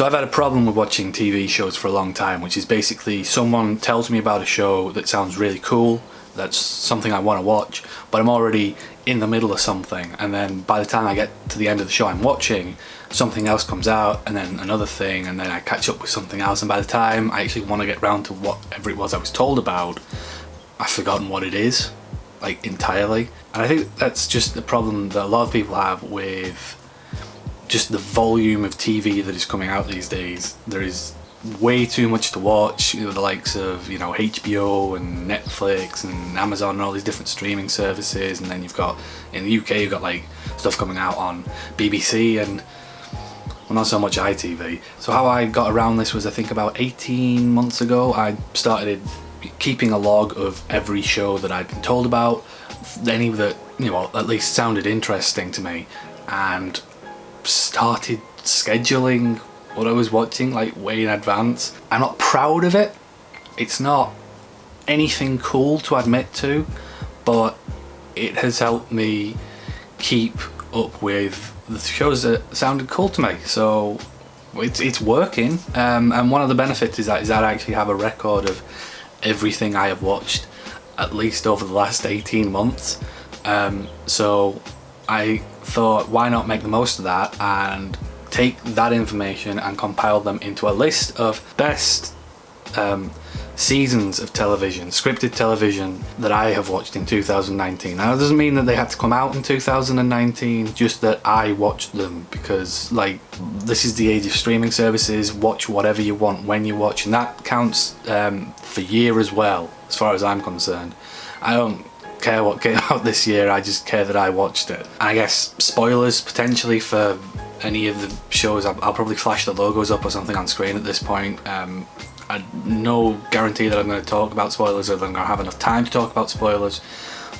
So I've had a problem with watching TV shows for a long time, which is basically someone tells me about a show that sounds really cool, that's something I want to watch, but I'm already in the middle of something, and then by the time I get to the end of the show I'm watching, something else comes out, and then another thing, and then I catch up with something else, and by the time I actually want to get round to whatever it was I was told about, I've forgotten what it is, like entirely. And I think that's just the problem that a lot of people have with just the volume of TV that is coming out these days. There is way too much to watch, you know, the likes of, you know, HBO and Netflix and Amazon and all these different streaming services, and then you've got, in the UK, you've got like stuff coming out on BBC and, well, not so much ITV. So how I got around this was, I think about 18 months ago, I started keeping a log of every show that I'd been told about, any that, you know, at least sounded interesting to me, and started scheduling what I was watching like way in advance. I'm not proud of it, it's not anything cool to admit to, but it has helped me keep up with the shows that sounded cool to me, so it's working. And one of the benefits is that I actually have a record of everything I have watched at least over the last 18 months. So I thought, why not make the most of that and take that information and compile them into a list of best seasons of television, scripted television, that I have watched in 2019. Now, that doesn't mean that they had to come out in 2019, just that I watched them, because like, this is the age of streaming services. Watch whatever you want when you watch, and that counts for year as well, as far as I'm concerned. I don't care what came out this year, I just care that I watched it. And I guess spoilers potentially for any of the shows, I'll probably flash the logos up or something on screen at this point. No guarantee that I'm going to talk about spoilers or that I'm going to have enough time to talk about spoilers,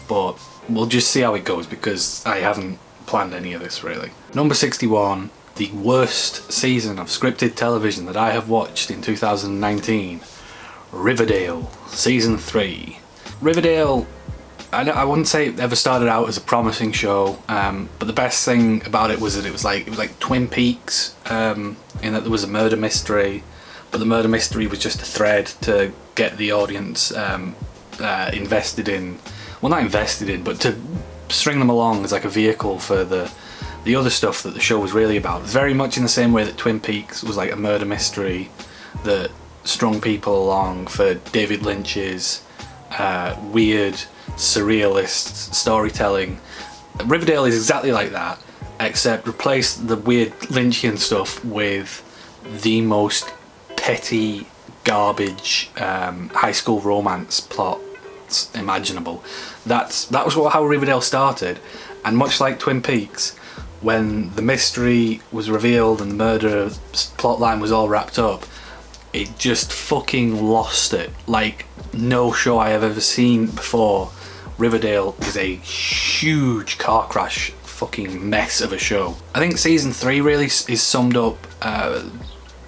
but we'll just see how it goes, because I haven't planned any of this really. Number 61, the worst season of scripted television that I have watched in 2019, Riverdale, season 3. Riverdale, I wouldn't say it ever started out as a promising show, but the best thing about it was that it was like Twin Peaks, in that there was a murder mystery, but the murder mystery was just a thread to get the audience invested in, well, not invested in, but to string them along as like a vehicle for the other stuff that the show was really about. Very much in the same way that Twin Peaks was like a murder mystery that strung people along for David Lynch's weird surrealist storytelling. Riverdale is exactly like that, except replace the weird Lynchian stuff with the most petty garbage high school romance plots imaginable. That was how Riverdale started, and much like Twin Peaks, when the mystery was revealed and the murder plotline was all wrapped up, it just fucking lost it like no show I have ever seen before. Riverdale is a huge car crash fucking mess of a show. I think season 3 really is summed up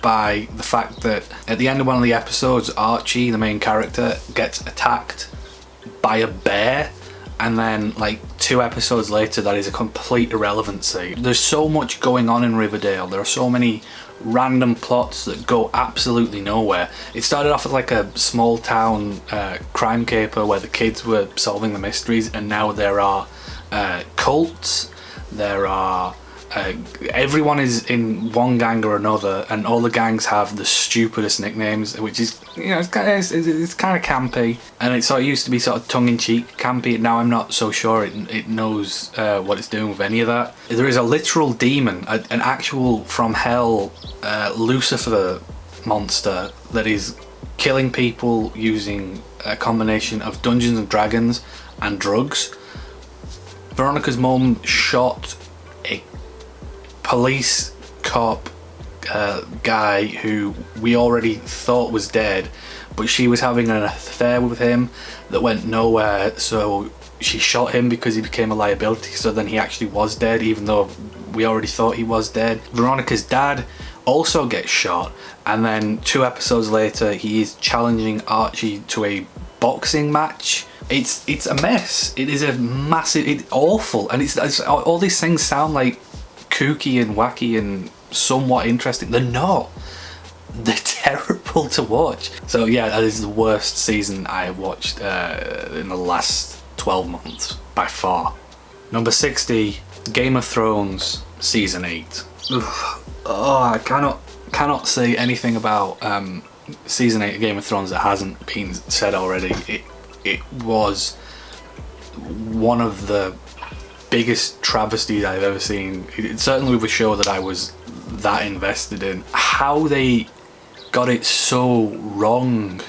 by the fact that at the end of one of the episodes, Archie, the main character, gets attacked by a bear, and then like 2 episodes later that is a complete irrelevancy. There's so much going on in Riverdale, there are so many random plots that go absolutely nowhere. It started off as like a small town crime caper where the kids were solving the mysteries, and now there are cults, there are everyone is in one gang or another, and all the gangs have the stupidest nicknames, which is, you know, it's kind of campy, and it sort of used to be sort of tongue-in-cheek campy. Now I'm not so sure it knows what it's doing with any of that. There is a literal demon, an actual from hell Lucifer monster that is killing people using a combination of Dungeons and Dragons and drugs. Veronica's mum shot a police cop guy who we already thought was dead, but she was having an affair with him that went nowhere, so she shot him because he became a liability, so then he actually was dead even though we already thought he was dead. Veronica's dad also gets shot, and then 2 episodes later he is challenging Archie to a boxing match. It's a mess. It is a massive, it's awful, and it's all these things sound like kooky and wacky and somewhat interesting. They're not. They're terrible to watch. So yeah, that is the worst season I have watched in the last 12 months by far. Number 60, Game of Thrones season 8. Oof. Oh, I cannot say anything about season 8 of Game of Thrones that hasn't been said already. It was one of the biggest travesties I've ever seen. Certainly with a show that I was that invested in. How they got it so wrong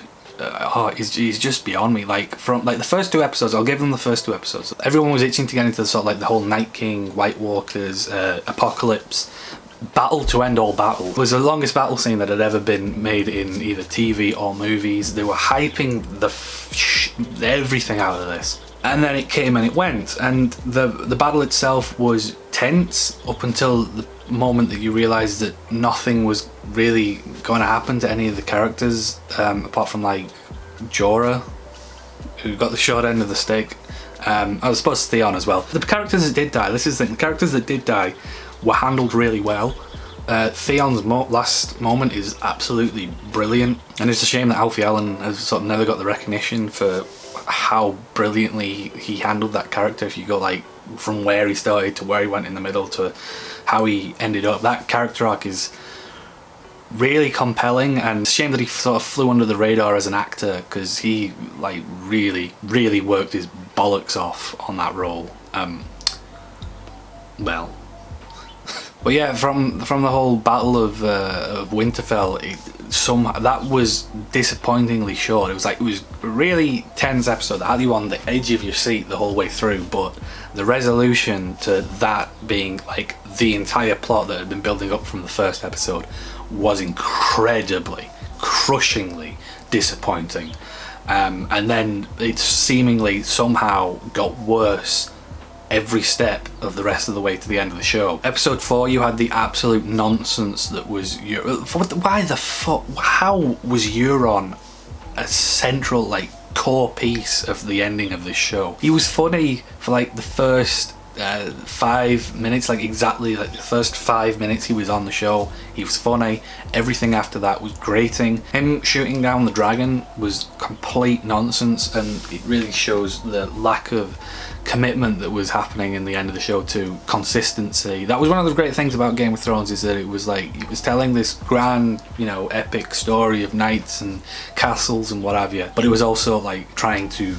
is just beyond me. Like from the first 2 episodes, I'll give them the first 2 episodes. Everyone was itching to get into sort of like the whole Night King, White Walkers, Apocalypse, battle to end all battle. It was the longest battle scene that had ever been made in either TV or movies. They were hyping everything out of this. And then it came and it went, and the battle itself was tense up until the moment that you realised that nothing was really going to happen to any of the characters, apart from like Jorah, who got the short end of the stick. I was supposed to stay on as well. The characters that did die, this is the thing, the characters that did die were handled really well. Theon's last moment is absolutely brilliant, and it's a shame that Alfie Allen has sort of never got the recognition for how brilliantly he handled that character. If you go like from where he started to where he went in the middle to how he ended up, that character arc is really compelling, and it's a shame that he sort of flew under the radar as an actor, because he like really worked his bollocks off on that role. Well, but yeah, from the whole Battle of Winterfell, that was disappointingly short. It was a really tense episode that had you on the edge of your seat the whole way through, but the resolution to that being like the entire plot that had been building up from the first episode was incredibly, crushingly disappointing. And then it seemingly somehow got worse every step of the rest of the way to the end of the show. Episode 4, you had the absolute nonsense that was why the fuck, how was Euron a central like core piece of the ending of this show? He was funny for like the first 5 minutes, like exactly like the first 5 minutes he was on the show, he was funny. Everything after that was grating. Him shooting down the dragon was complete nonsense, and it really shows the lack of commitment that was happening in the end of the show to consistency. That was one of the great things about Game of Thrones, is that it was telling this grand, epic story of knights and castles and what have you, but it was also like trying to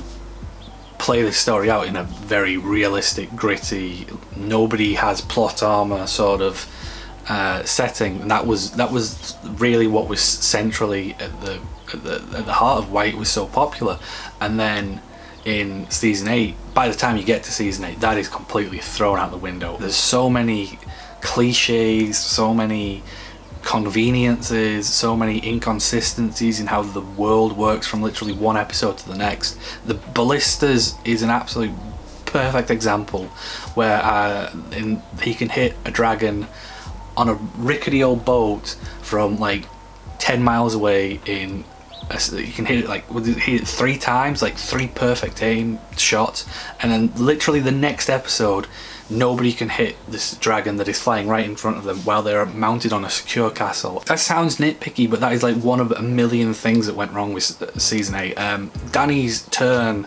play this story out in a very realistic, gritty, nobody has plot armor sort of setting, and that was really what was centrally at the heart of why it was so popular. And then in season 8, by the time you get to season 8, that is completely thrown out the window. There's so many cliches, so many conveniences, so many inconsistencies in how the world works from literally one episode to the next. The ballistas is an absolute perfect example where he can hit a dragon on a rickety old boat from like 10 miles away you can hit it 3 times, like 3 perfect aim shots, and then literally the next episode nobody can hit this dragon that is flying right in front of them while they're mounted on a secure castle. That sounds nitpicky, but that is like one of a million things that went wrong with season 8. Dany's turn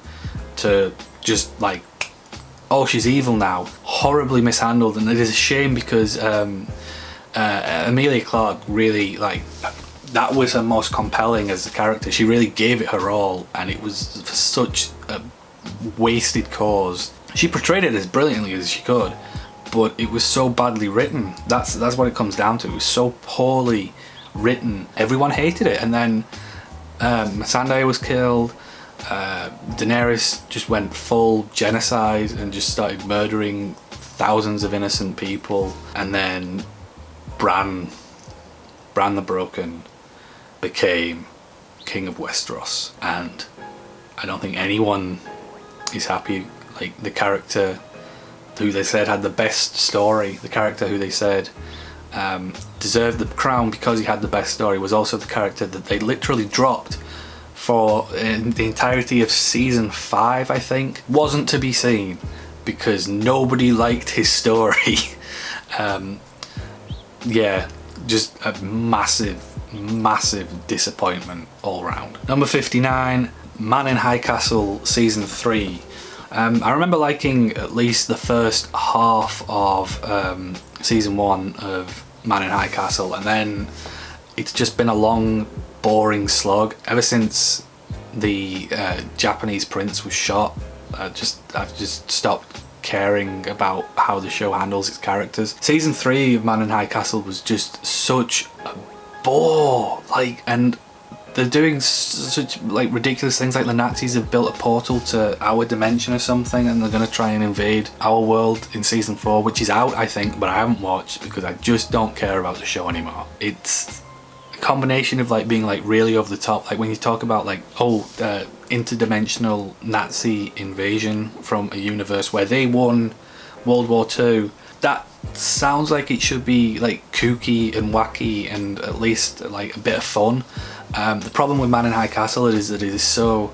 to just like, oh, she's evil now, horribly mishandled, and it is a shame because Emilia Clarke really that was her most compelling as a character. She really gave it her all, and it was for such a wasted cause. She portrayed it as brilliantly as she could, but it was so badly written. That's what it comes down to. It was so poorly written. Everyone hated it, and then Missandei was killed. Daenerys just went full genocide and just started murdering thousands of innocent people, and then Bran the Broken became King of Westeros, and I don't think anyone is happy. Like, the character who they said had the best story, the character who they said deserved the crown because he had the best story, was also the character that they literally dropped for the entirety of season 5, I think. Wasn't to be seen because nobody liked his story. yeah, just a massive disappointment all round. Number 59, Man in High Castle season 3. I remember liking at least the first half of season 1 of Man in High Castle, and then it's just been a long, boring slog ever since the Japanese prince was shot. I've just stopped caring about how the show handles its characters. Season 3 of Man in High Castle was just such a bore, and they're doing such ridiculous things, like the Nazis have built a portal to our dimension or something, and they're going to try and invade our world in season 4, which is out, I think, but I haven't watched because I just don't care about the show anymore. It's a combination of being really over the top, when you talk about interdimensional Nazi invasion from a universe where they won World War II. That sounds like it should be kooky and wacky and at least a bit of fun. The problem with Man in High Castle is that it is so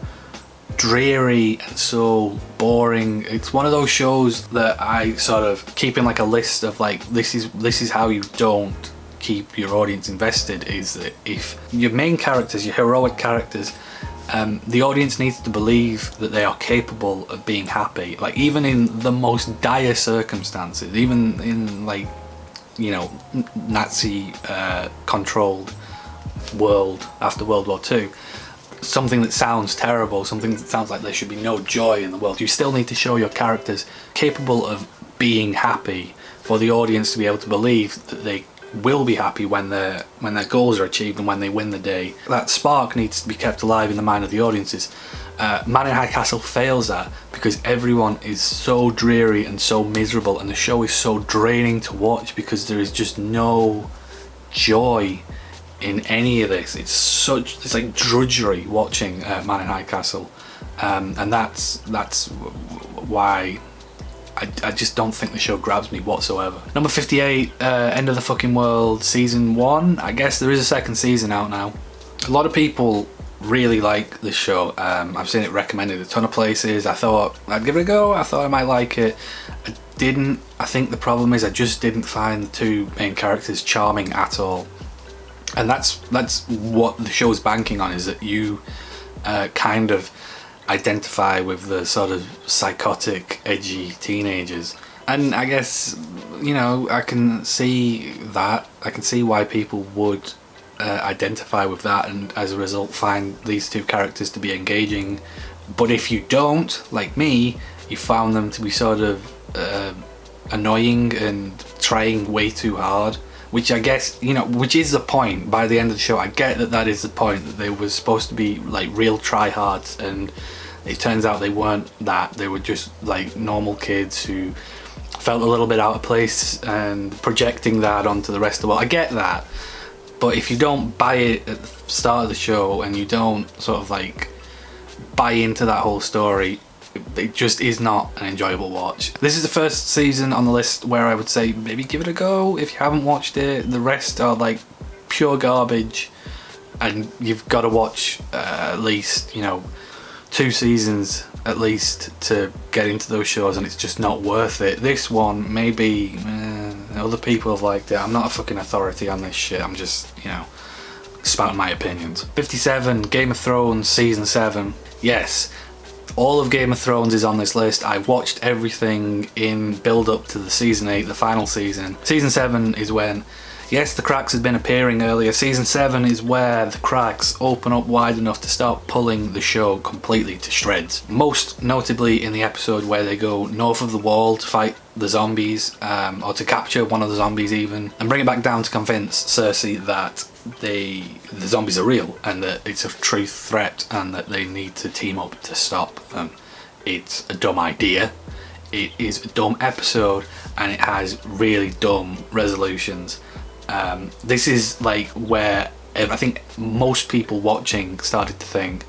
dreary and so boring. It's one of those shows that I sort of keep in a list of this is how you don't keep your audience invested, is that if your main characters, your heroic characters, the audience needs to believe that they are capable of being happy, even in the most dire circumstances, even in Nazi controlled world after World War II. Something that sounds terrible, something that sounds like there should be no joy in the world. You still need to show your characters capable of being happy for the audience to be able to believe that they will be happy when their goals are achieved and when they win the day. That spark needs to be kept alive in the mind of the audiences. Man in High Castle fails that because everyone is so dreary and so miserable, and the show is so draining to watch because there is just no joy in any of this. It's like drudgery watching Man in High Castle, and that's why I just don't think the show grabs me whatsoever. Number 58, End of the Fucking World season 1. I guess there is a second season out now. A lot of people really like this show. I've seen it recommended a ton of places. I thought I'd give it a go. I thought I might like it. I didn't. I think the problem is I just didn't find the two main characters charming at all. And that's what the show's banking on, is that you kind of identify with the sort of psychotic, edgy teenagers. And I guess, I can see that. I can see why people would identify with that, and as a result find these two characters to be engaging. But if you don't, like me, you found them to be sort of annoying and trying way too hard. Which I guess, which is the point by the end of the show. I get that is the point, that they were supposed to be real tryhards, and it turns out they weren't that. They were just normal kids who felt a little bit out of place and projecting that onto the rest of the world. I get that, but if you don't buy it at the start of the show and you don't sort of buy into that whole story, it just is not an enjoyable watch. This is the first season on the list where I would say maybe give it a go if you haven't watched it. The rest are pure garbage, and you've got to watch at least 2 seasons at least to get into those shows, and it's just not worth it. This one, maybe other people have liked it. I'm not a fucking authority on this shit. I'm just spouting my opinions. 57, Game of Thrones season 7. Yes, all of Game of Thrones is on this list. I watched everything in build up to the season 8, the final season. Season 7 is when, yes, the cracks had been appearing earlier. Season 7 is where the cracks open up wide enough to start pulling the show completely to shreds. Most notably in the episode where they go north of the wall to fight the zombies, or to capture one of the zombies even, and bring it back down to convince Cersei that the zombies are real and that it's a true threat and that they need to team up to stop them. It's a dumb idea. It is a dumb episode, and it has really dumb resolutions. This is where I think most people watching started to think,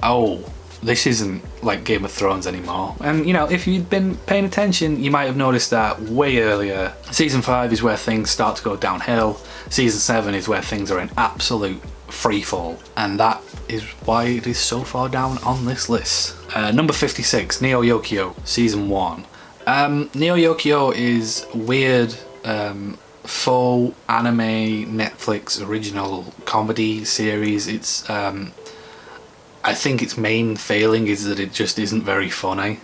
oh, this isn't like Game of Thrones anymore. And if you'd been paying attention, you might have noticed that way earlier. Season 5 is where things start to go downhill. Season 7 is where things are in absolute free fall, and that is why it is so far down on this list. Number 56, Neo Yokio season 1. Neo Yokio is weird full anime Netflix original comedy series. It's I think its main failing is that it just isn't very funny.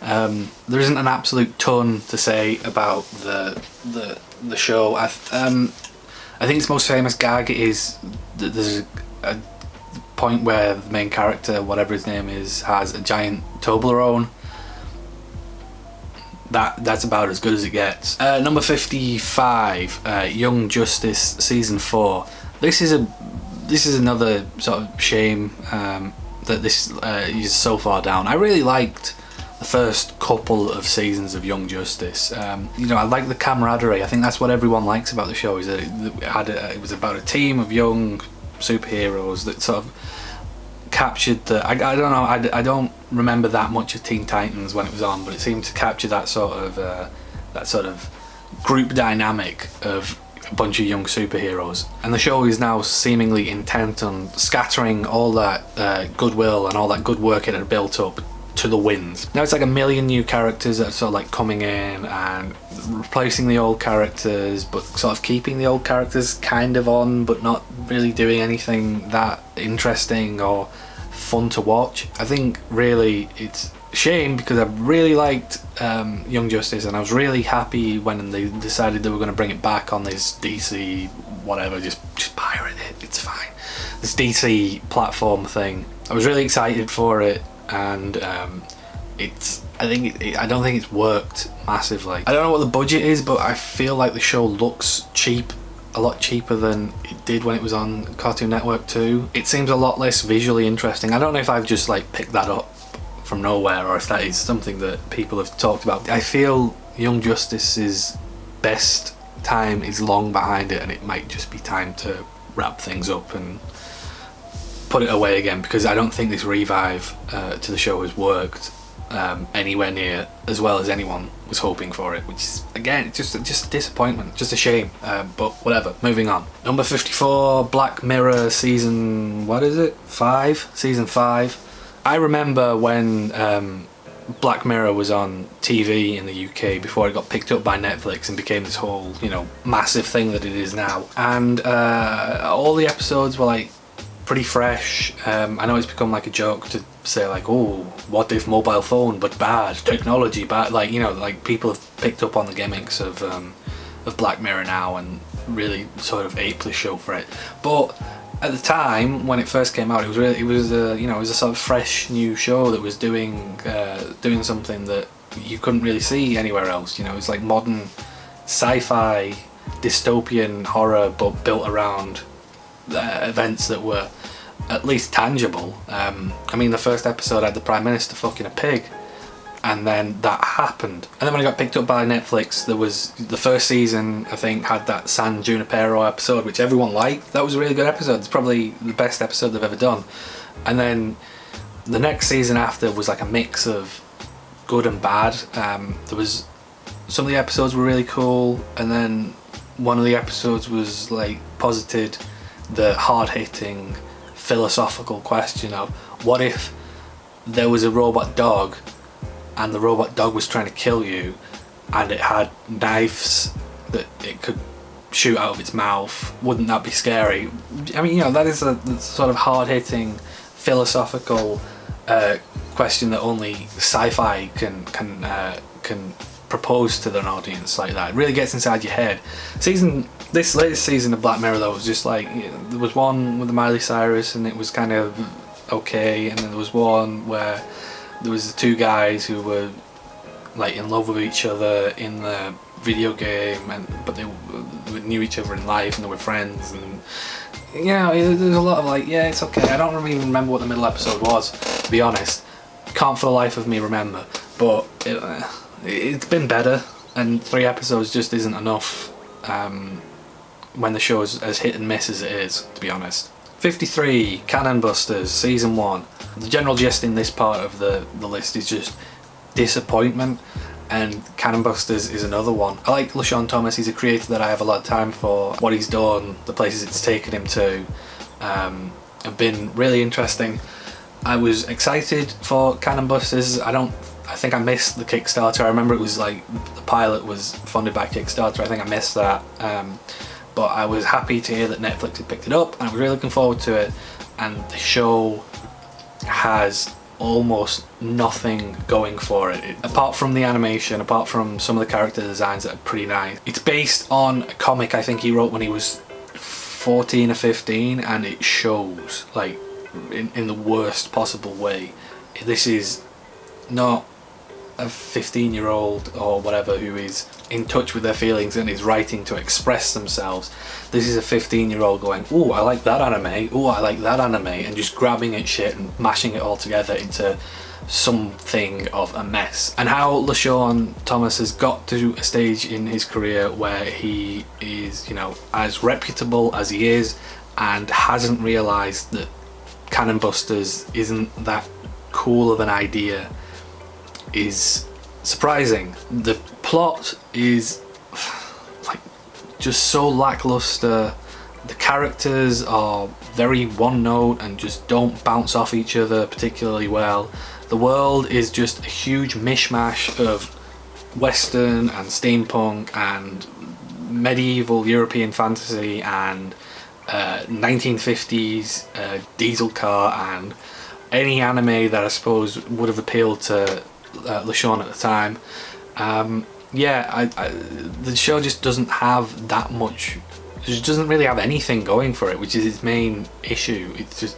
There isn't an absolute ton to say about the show. I think its most famous gag is that there's a point where the main character, whatever his name is, has a giant Toblerone. That's about as good as it gets. Number 55, Young Justice season 4. This is another sort of shame that this is so far down. I really liked the first couple of seasons of Young Justice. You know, I like the camaraderie. I think that's what everyone likes about the show, is that it was about a team of young superheroes that sort of captured the... I don't know, I don't remember that much of Teen Titans when it was on, but it seemed to capture that sort of group dynamic of a bunch of young superheroes. And the show is now seemingly intent on scattering all that goodwill and all that good work it had built up to the winds. Now it's like a million new characters that are sort of like coming in and replacing the old characters, but sort of keeping the old characters kind of on, but not really doing anything that interesting or fun to watch. I think really it's a shame, because I really liked Young Justice, and I was really happy when they decided they were going to bring it back on this DC whatever, just pirate it, it's fine, this DC platform thing. I was really excited for it, and I don't think it's worked massively. I don't know what the budget is, but I feel like the show looks cheap, a lot cheaper than it did when it was on Cartoon Network 2. It seems a lot less visually interesting. I don't know if I've just like picked that up from nowhere, or if that is something that people have talked about. I feel Young Justice's best time is long behind it, and it might just be time to wrap things up and put it away again, because I don't think this revive to the show has worked anywhere near as well as anyone was hoping for it, which is, again, it's just a disappointment, just a shame, but whatever, moving on. Number 54, Black Mirror season, what is it? 5? Season 5. I remember when Black Mirror was on TV in the UK before it got picked up by Netflix and became this whole, you know, massive thing that it is now, and all the episodes were like pretty fresh. I know it's become like a joke to say like, oh, what if mobile phone but bad, technology bad, like, you know, like people have picked up on the gimmicks of Black Mirror now and really sort of ape the show for it. But at the time when it first came out, it was a sort of fresh new show that was doing something that you couldn't really see anywhere else. You know, it's like modern sci-fi dystopian horror, but built around events that were at least tangible. I mean, the first episode had the Prime Minister fucking a pig, and then that happened. And then when it got picked up by Netflix, there was the first season, I think, had that San Junipero episode, which everyone liked. That was a really good episode. It's probably the best episode they've ever done. And then the next season after was like a mix of good and bad. There was some of the episodes were really cool, and then one of the episodes was like posited the hard-hitting philosophical question of, what if there was a robot dog and the robot dog was trying to kill you, and it had knives that it could shoot out of its mouth? Wouldn't that be scary? I mean, you know, that is a sort of hard-hitting philosophical question that only sci-fi can propose to an audience like that. It really gets inside your head. This latest season of Black Mirror, though, was just like, there was one with the Miley Cyrus and it was kind of okay, and then there was one where there was the two guys who were like in love with each other in the video game, but they knew each other in life and they were friends, and you know, there's a lot of like, yeah, it's okay. I don't really even remember what the middle episode was, to be honest. Can't for the life of me remember, but it's been better, and 3 episodes just isn't enough when the show is as hit and miss as it is, to be honest. 53, Cannon Busters season 1. The general gist in this part of the list is just disappointment, and Cannon Busters is another one. I like LaShawn Thomas. He's a creator that I have a lot of time for. What he's done, the places it's taken him to, have been really interesting. I was excited for Cannon Busters. I I think I missed the Kickstarter. I remember it was like the pilot was funded by Kickstarter. I think I missed that, but I was happy to hear that Netflix had picked it up, and I was really looking forward to it. And the show has almost nothing going for it, apart from the animation, apart from some of the character designs that are pretty nice. It's based on a comic I think he wrote when he was 14 or 15, and it shows, like, in the worst possible way. This is not a 15-year-old or whatever who is in touch with their feelings and is writing to express themselves. This is a 15-year-old going, "Oh, I like that anime, oh, I like that anime," and just grabbing at shit and mashing it all together into something of a mess. And how LaShawn Thomas has got to a stage in his career where he is, you know, as reputable as he is, and hasn't realised that Cannon Busters isn't that cool of an idea is surprising. The plot is like just so lackluster. The characters are very one note and just don't bounce off each other particularly well. The world is just a huge mishmash of Western and steampunk and medieval European fantasy and 1950s diesel car and any anime that I suppose would have appealed to LaShawn at the time. The show just doesn't have that much. It just doesn't really have anything going for it, which is its main issue. It's just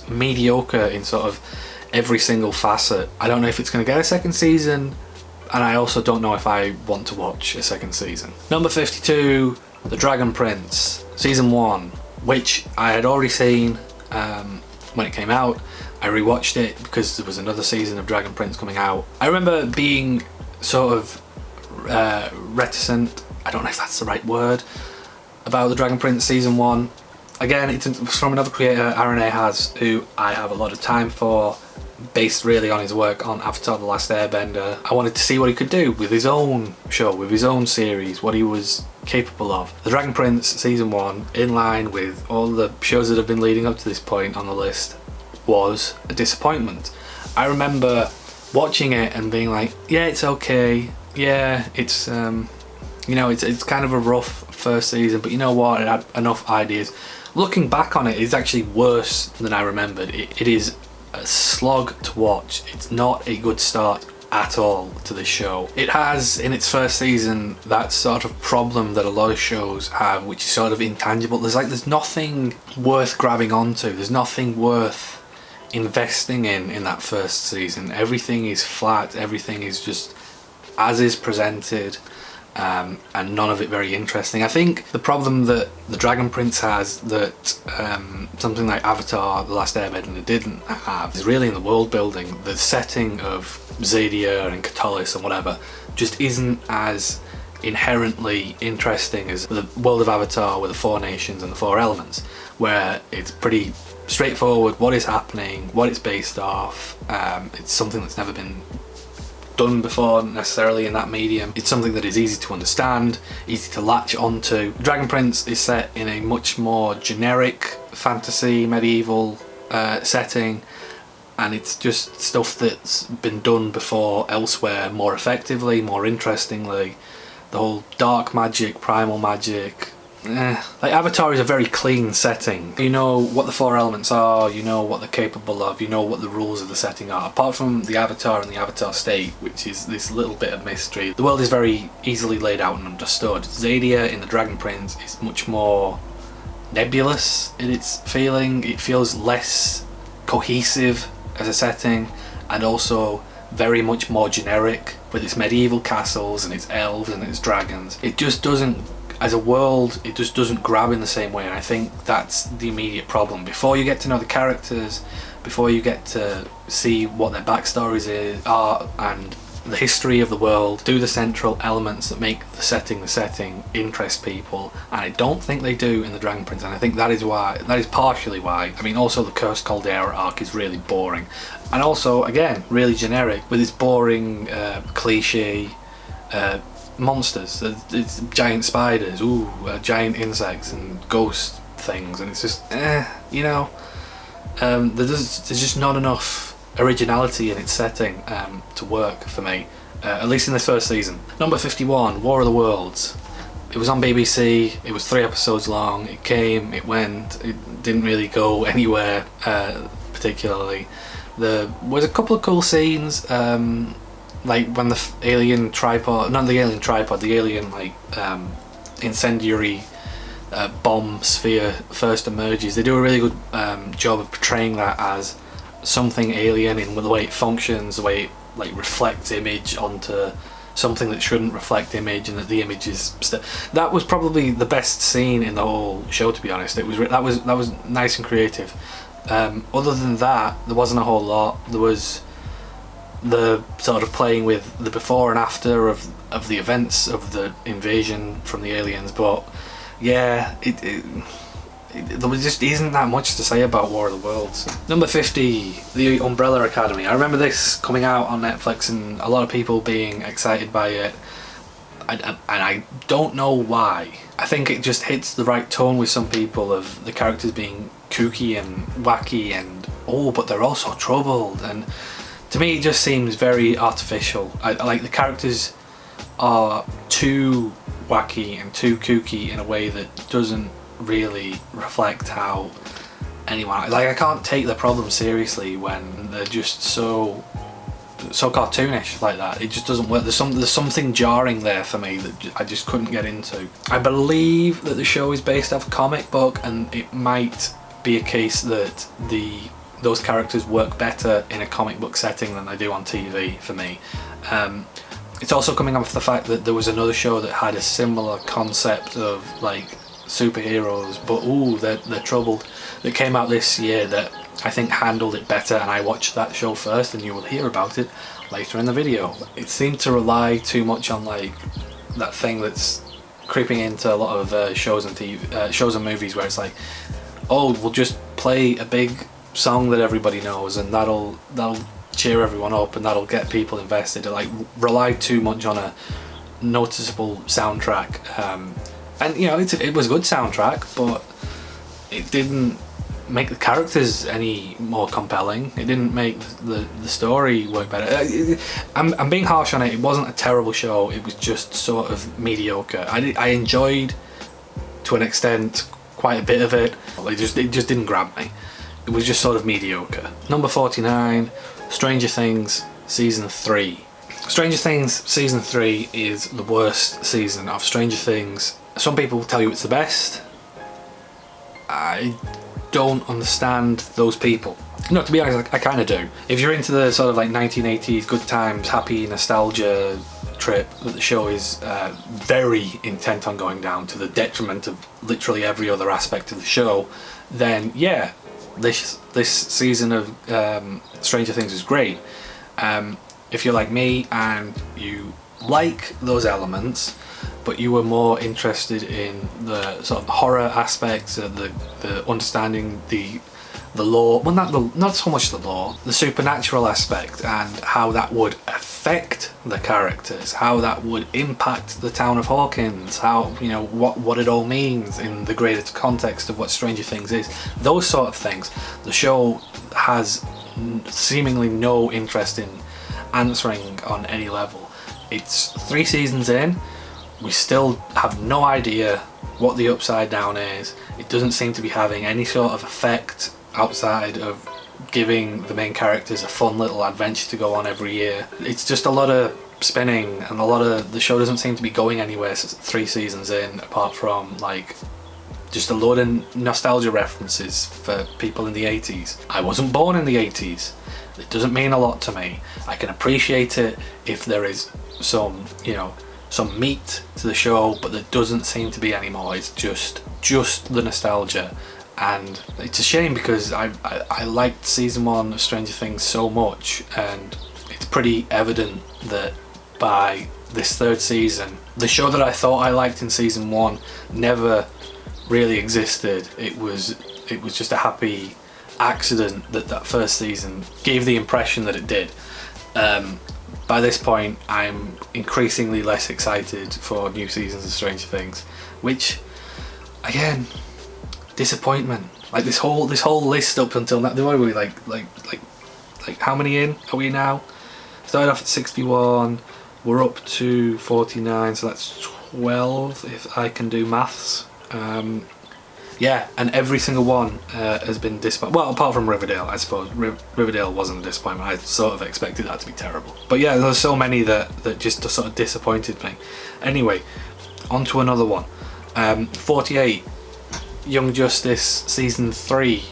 mediocre in sort of every single facet. I don't know if it's going to get a second season, and I also don't know if I want to watch a second season. Number 52, The Dragon Prince, Season 1, which I had already seen when it came out. I rewatched it because there was another season of Dragon Prince coming out. I remember being sort of reticent, I don't know if that's the right word, about The Dragon Prince Season 1. Again, it's from another creator, Aaron A. Has, who I have a lot of time for, based really on his work on Avatar: The Last Airbender. I wanted to see what he could do with his own show, with his own series, what he was capable of. The Dragon Prince Season 1, in line with all the shows that have been leading up to this point on the list, was a disappointment. I remember watching it and being like, yeah, it's okay, yeah, it's you know, it's kind of a rough first season, but you know what, it had enough ideas. Looking back on it, it's actually worse than I remembered. It is a slog to watch. It's not a good start at all to this show. It has, in its first season, that sort of problem that a lot of shows have, which is sort of intangible. There's nothing worth grabbing onto. There's nothing worth investing in that first season. Everything is flat. Everything is just as is presented, and none of it very interesting. I think the problem that the Dragon Prince has that something like Avatar: The Last Airbender didn't have is really in the world building. The setting of Xadia and Catullus and whatever just isn't as inherently interesting as the world of Avatar with the four nations and the four elements, where it's pretty straightforward what is happening, what it's based off. It's something that's never been done before necessarily in that medium. It's something that is easy to understand, easy to latch onto. Dragon Prince is set in a much more generic fantasy medieval setting, and it's just stuff that's been done before elsewhere more effectively, more interestingly. The whole dark magic, primal magic, like Avatar is a very clean setting. You know what the four elements are, you know what they're capable of, you know what the rules of the setting are. Apart from the Avatar and the Avatar state, which is this little bit of mystery, the world is very easily laid out and understood. Xadia in the Dragon Prince is much more nebulous in its feeling. It feels less cohesive as a setting, and also very much more generic with its medieval castles and its elves and its dragons. It just doesn't, as a world, it just doesn't grab in the same way, and I think that's the immediate problem. Before you get to know the characters, before you get to see what their backstories are and the history of the world, do the central elements that make the setting interest people, and I don't think they do in the Dragon Prince, and I think that is partially why. I mean, also the Cursed Caldera arc is really boring, and also again really generic with its boring cliche monsters. It's giant spiders, giant insects and ghost things, and it's just you know, there's just not enough originality in its setting to work for me, at least in this first season. Number 51, War of the Worlds. It was on BBC, it was 3 episodes long, it came, it went, it didn't really go anywhere particularly. There was a couple of cool scenes, like when the alien tripod, not the alien tripod, the alien like incendiary bomb sphere first emerges. They do a really good job of portraying that as something alien in the way it functions, the way it like reflects image onto something that shouldn't reflect image, and that the image is that was probably the best scene in the whole show, to be honest. It was that was nice and creative. Other than that, there wasn't a whole lot. There was the sort of playing with the before and after of the events of the invasion from the aliens, but yeah, there just isn't that much to say about War of the Worlds. Number 50, The Umbrella Academy. I remember this coming out on Netflix and a lot of people being excited by it, and I don't know why. I think it just hits the right tone with some people of the characters being kooky and wacky and but they're also troubled, and to me it just seems very artificial. I like the characters are too wacky and too kooky in a way that doesn't really reflect how anyone, like I can't take the problem seriously when they're just so cartoonish like that. It just doesn't work. There's something jarring there for me that I just couldn't get into. I believe that the show is based off a comic book, and it might be a case that those characters work better in a comic book setting than they do on TV for me. It's also coming off the fact that there was another show that had a similar concept of like superheroes, but they're troubled, that came out this year that I think handled it better, and I watched that show first, and you will hear about it later in the video. It seemed to rely too much on like that thing that's creeping into a lot of shows and movies, where it's like, we'll just play a big song that everybody knows, and that'll cheer everyone up, and that'll get people invested. It like relied too much on a noticeable soundtrack, and you know it was a good soundtrack, but it didn't make the characters any more compelling. It didn't make the story work better. I'm being harsh on it. It wasn't a terrible show. It was just sort of mediocre. I enjoyed to an extent quite a bit of it. It just didn't grab me. It was just sort of mediocre. Number 49, Stranger Things Season 3. Stranger Things Season 3 is the worst season of Stranger Things. Some people tell you it's the best. I don't understand those people. No, to be honest, I kind of do. If you're into the sort of like 1980s good times, happy nostalgia trip that the show is very intent on going down to the detriment of literally every other aspect of the show, then yeah, this season of Stranger Things is great. If you're like me and you like those elements, but you were more interested in the sort of horror aspects, the understanding the lore, well not so much the lore, the supernatural aspect, and how that would affect the characters, how that would impact the town of Hawkins, how, you know, what it all means in the greater context of what Stranger Things is, those sort of things, the show has seemingly no interest in answering on any level. It's 3 seasons in, we still have no idea what the Upside Down is. It doesn't seem to be having any sort of effect outside of giving the main characters a fun little adventure to go on every year. It's just a lot of spinning, and the show doesn't seem to be going anywhere 3 seasons in, apart from like just a load of nostalgia references for people in the 80s. I wasn't born in the 80s. It doesn't mean a lot to me. I can appreciate it if there is some meat to the show, but there doesn't seem to be anymore. It's just the nostalgia, and it's a shame because I liked season 1 of Stranger Things so much, and it's pretty evident that by this 3rd season, the show that I thought I liked in season 1 never really existed. It was just a happy accident that first season gave the impression that it did. By this point, I'm increasingly less excited for new seasons of Stranger Things, which, again, disappointment. Like this whole list up until now, what are we like like, how many in are we now? Started off at 61, we're up to 49, so that's 12 if I can do maths. Yeah, and every single one has been disappointing. Well, apart from Riverdale, I suppose. Riverdale wasn't a disappointment. I sort of expected that to be terrible. But yeah, there's so many that just sort of disappointed me. Anyway, on to another one. 48, Young Justice Season 3.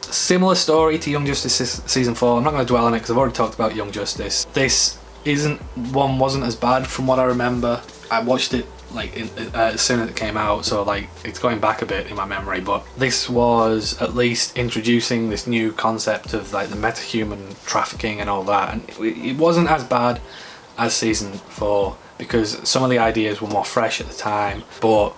Similar story to Young Justice Season 4. I'm not going to dwell on it because I've already talked about Young Justice. This wasn't as bad from what I remember. I watched it like as soon as it came out, so like it's going back a bit in my memory, but this was at least introducing this new concept of like the metahuman trafficking and all that, and it wasn't as bad as Season 4 because some of the ideas were more fresh at the time, but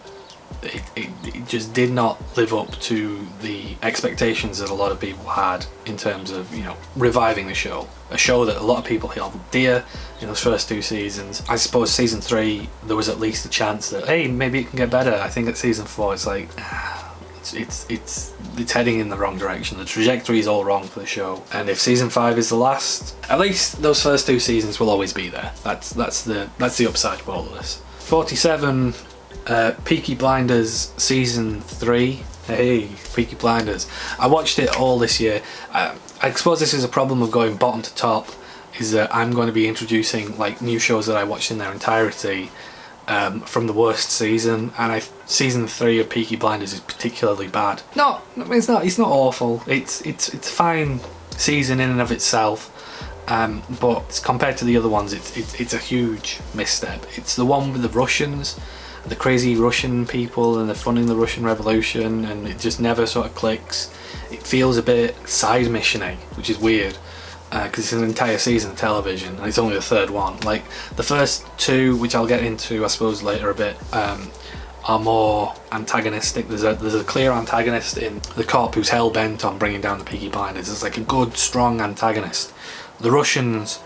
it just did not live up to the expectations that a lot of people had in terms of, you know, reviving the show. A show that a lot of people held dear in those first 2 seasons. I suppose Season 3 there was at least a chance that, hey, maybe it can get better. I think at Season 4 it's like it's heading in the wrong direction. The trajectory is all wrong for the show, and if Season 5 is the last, at least those first 2 seasons will always be there. That's the upside of all of this. 47, Peaky Blinders Season 3. Hey, Peaky Blinders. I watched it all this year. I suppose this is a problem of going bottom to top, is that I'm going to be introducing like new shows that I watched in their entirety from the worst season, and Season 3 of Peaky Blinders is particularly bad. No, it's not awful. It's a fine season in and of itself. But compared to the other ones, it's a huge misstep. It's the one with the Russians, the crazy Russian people, and they're funding the Russian Revolution, and it just never sort of clicks. It feels a bit side mission-y, which is weird, because it's an entire season of television and it's only the 3rd one. Like the first 2, which I'll get into I suppose later a bit, are more antagonistic. There's a clear antagonist in the cop who's hell-bent on bringing down the Peaky Blinders. There's like a good strong antagonist. The Russians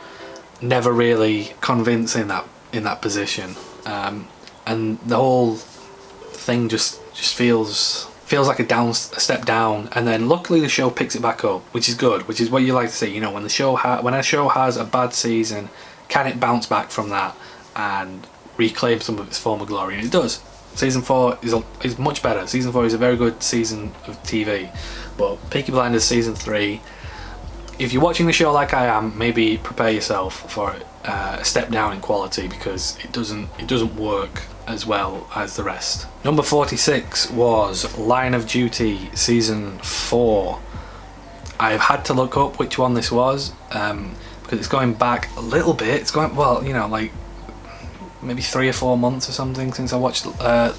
never really convince in that position, and the whole thing just feels like a step down. And then luckily the show picks it back up, which is good, which is what you like to see. You know, when a show has a bad season, can it bounce back from that and reclaim some of its former glory? And it does. Season 4 is much better. Season 4 is a very good season of TV, but Peaky Blinders Season 3, if you're watching the show like I am, maybe prepare yourself for a step down in quality, because it doesn't work as well as the rest. Number 46 was Line of Duty Season 4. I've had to look up which one this was, because it's going back a little bit. It's going, well, you know, like maybe 3 or 4 months or something since I watched the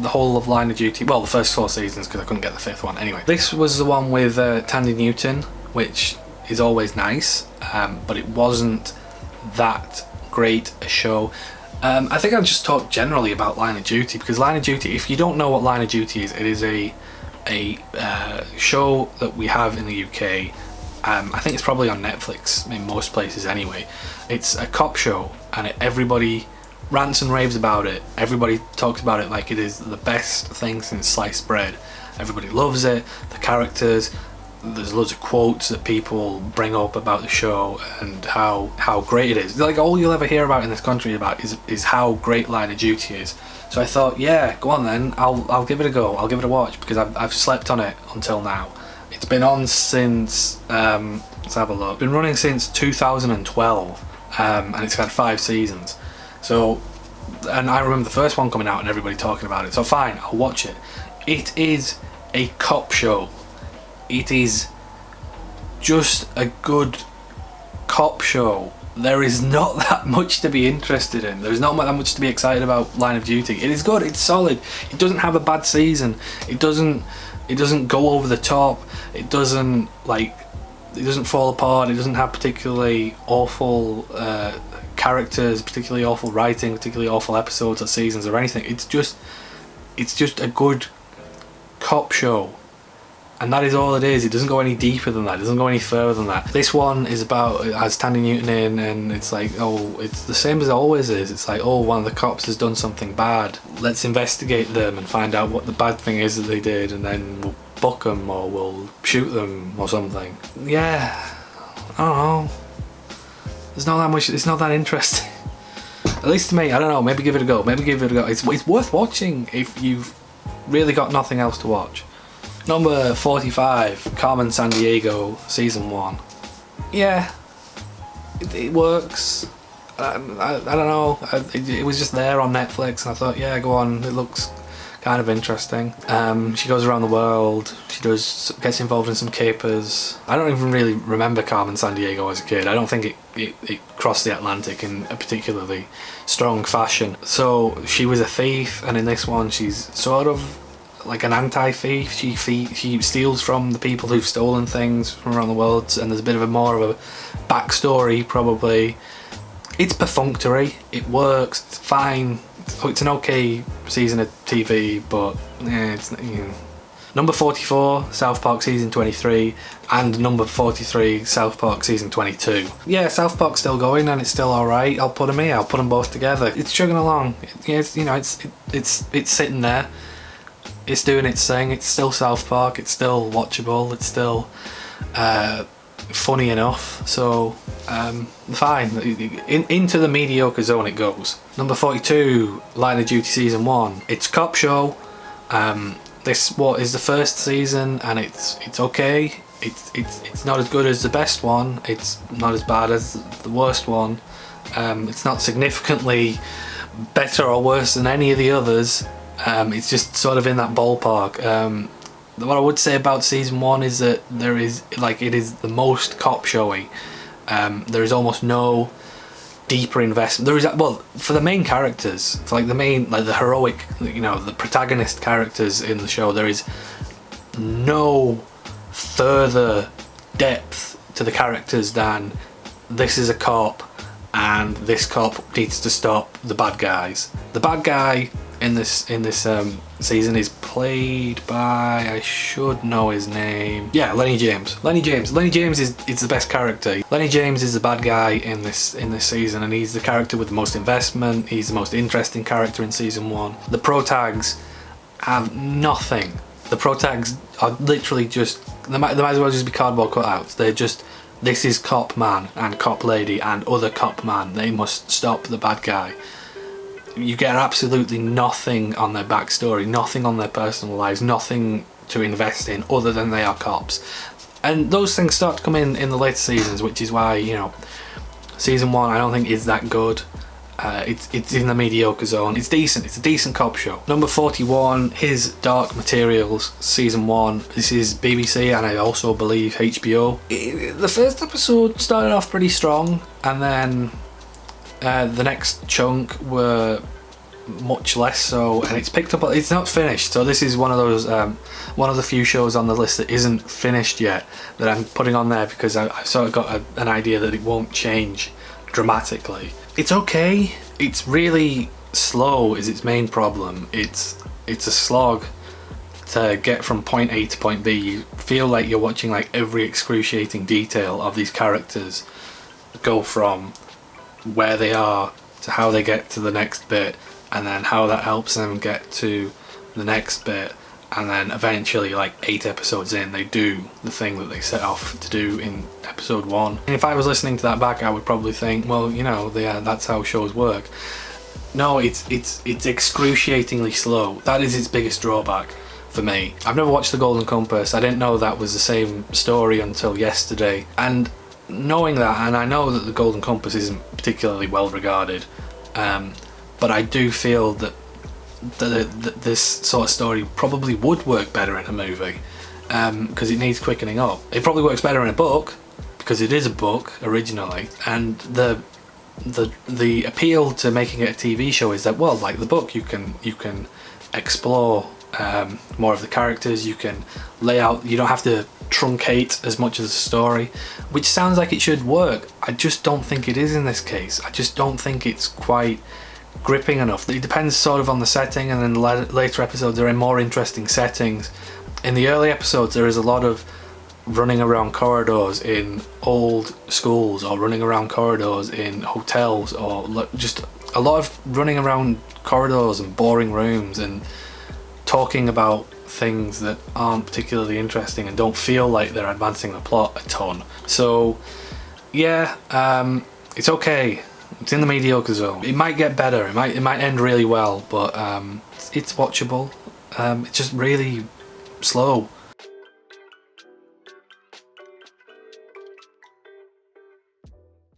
whole of Line of Duty. Well, the first 4 seasons, because I couldn't get the 5th one. Anyway, this was the one with Tandy Newton, which is always nice, but it wasn't that great a show. I think I'll just talk generally about Line of Duty, because Line of Duty, if you don't know what Line of Duty is, it is a show that we have in the UK. I think it's probably on Netflix in most places anyway. It's a cop show, and everybody rants and raves about it. Everybody talks about it like it is the best thing since sliced bread. Everybody loves it. The characters, there's loads of quotes that people bring up about the show and how great it is. Like, all you'll ever hear about in this country about is how great Line of Duty is. So I thought, yeah, go on then, I'll give it a go, I'll give it a watch, because I've slept on it until now. It's been on since let's have a look. It's been running since 2012, and it's had 5 seasons. So, and I remember the first one coming out and everybody talking about it. So fine, I'll watch it. It is a cop show. It is just a good cop show. There is not that much to be interested in. There's not that much to be excited about Line of Duty. It is good, it's solid. It doesn't have a bad season. It doesn't go over the top. It doesn't fall apart. It doesn't have particularly awful characters, particularly awful writing, particularly awful episodes or seasons or anything. It's just a good cop show. And that is all it is. It doesn't go any deeper than that. It doesn't go any further than that. This one is about, it has Tandy Newton in, and it's like, oh, it's the same as it always is. It's like, oh, one of the cops has done something bad. Let's investigate them and find out what the bad thing is that they did, and then we'll book them or we'll shoot them or something. Yeah, I don't know. There's not that much. It's not that interesting. At least to me. I don't know. Maybe give it a go. It's worth watching if you've really got nothing else to watch. Number 45, Carmen Sandiego, season 1. Yeah, it works. I don't know. It was just there on Netflix, and I thought, yeah, go on. It looks kind of interesting. She goes around the world. She gets involved in some capers. I don't even really remember Carmen Sandiego as a kid. I don't think it crossed the Atlantic in a particularly strong fashion. So she was a thief, and in this one she's sort of like an anti-thief. She steals from the people who've stolen things from around the world, and there's a bit of a more of a backstory probably. It's perfunctory. It works. It's fine. It's an okay season of TV, but yeah, it's, you know. Number 44, South Park season 23, and number 43, South Park season 22. Yeah, South Park's still going and it's still alright. I'll put them here. I'll put them both together. It's chugging along. It's sitting there. It's doing its thing. It's still South Park. It's still watchable. It's still funny enough. So fine. Into the mediocre zone it goes. Number 42, Line of Duty season 1. It's a cop show. This is the first season, and it's okay. It's not as good as the best one. It's not as bad as the worst one. It's not significantly better or worse than any of the others. It's just sort of in that ballpark. What I would say about season 1 is that it is the most cop showy. There is almost no deeper investment. There is, well, for the main characters, for the heroic, the protagonist characters in the show, there is no further depth to the characters than this is a cop and this cop needs to stop the bad guys. The bad guy in this season is played by, I should know his name. Yeah, Lenny James. Lenny James is the best character. Lenny James is the bad guy in this season, and he's the character with the most investment. He's the most interesting character in season 1. The pro tags have nothing. The pro tags are literally just, they might as well just be cardboard cutouts. They're just, this is cop man and cop lady and other cop man. They must stop the bad guy. You get absolutely nothing on their backstory, nothing on their personal lives, nothing to invest in other than they are cops. And those things start to come in the later seasons, which is why, season 1 I don't think is that good. It's in the mediocre zone. It's decent. It's a decent cop show. Number 41, His Dark Materials, season 1. This is BBC and I also believe HBO. The first episode started off pretty strong, and then the next chunk were much less so, and it's picked up. It's not finished, so this is one of those one of the few shows on the list that isn't finished yet that I'm putting on there because I've sort of got an idea that it won't change dramatically. It's okay. It's really slow is its main problem. It's a slog to get from point A to point B. You feel like you're watching every excruciating detail of these characters go from where they are to how they get to the next bit, and then how that helps them get to the next bit, and then eventually 8 episodes in they do the thing that they set off to do in episode 1. And if I was listening to that back, I would probably think, well, that's how shows work. No, it's excruciatingly slow. That is its biggest drawback for me. I've never watched The Golden Compass. I didn't know that was the same story until yesterday, and knowing that, and I know that The Golden Compass isn't particularly well regarded, but I do feel that this sort of story probably would work better in a movie, because it needs quickening up. It probably works better in a book because it is a book originally, and the appeal to making it a TV show is that, well, like the book, you can explore more of the characters, you can lay out, you don't have to truncate as much as the story, which sounds like it should work. I just don't think it is in this case. I just don't think it's quite gripping enough. It depends sort of on the setting, and then the later episodes are in more interesting settings. In the early episodes there is a lot of running around corridors in old schools, or running around corridors in hotels, or just a lot of running around corridors and boring rooms and talking about things that aren't particularly interesting and don't feel like they're advancing the plot a ton. So Yeah, it's okay. It's in the mediocre zone. It might get better. It might end really well, but it's watchable. It's just really slow.